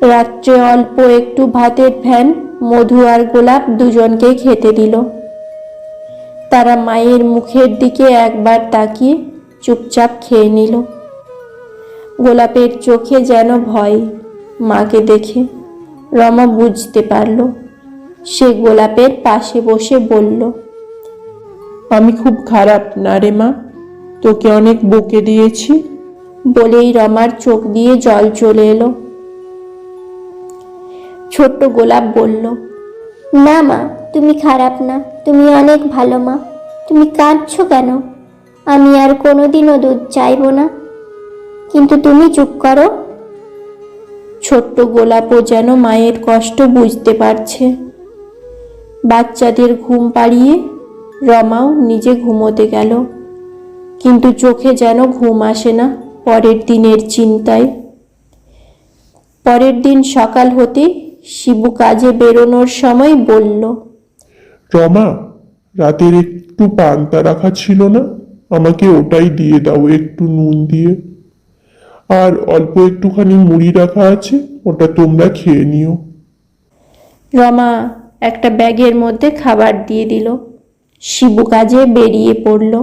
রাত্রে অল্প একটু ভাতের ফ্যান মধু আর গোলাপ দুজনকেই খেতে দিল। তারা মায়ের মুখের দিকে একবার তাকিয়ে চুপচাপ খেয়ে নিল। গোলাপের চোখে যেন ভয়। মাকে দেখে রমা বুঝতে পারল। সে গোলাপের পাশে বসে বলল, আমি খুব খারাপ না রে মা, তোকে অনেক বকে দিয়েছি। বলেই রমার চোখ দিয়ে জল চলে এলো। ছোট্ট গোলাপ বলল, না মা, তুমি খারাপ না, তুমি অনেক ভালো মা। তুমি কাঁদছো কেন? আমি আর কোনোদিনও দুধ চাইবো না। কিন্তু তুমি চুপ করো। ছোট্ট গোলাপও যেন মায়ের কষ্ট বুঝতে পারছে। বাচ্চাদের ঘুম পাড়িয়ে রমাও নিজে ঘুমোতে গেল, কিন্তু চোখে যেন ঘুম আসে না পরের দিনের চিন্তায়। পরের দিন সকাল হতে শিবু কাজে বেরোনোর সময় বলল, রমা, রাতের একটু পান্তা রাখা ছিল না, আমাকে ওটাই দিয়ে দাও একটু নুন দিয়ে। আর অল্প একটুখানি মুড়ি রাখা আছে, ওটা তোমরা খেয়ে নিও। রমা একটা ব্যাগের মধ্যে খাবার দিয়ে দিল। শিবু কাজে বেরিয়ে পড়ল।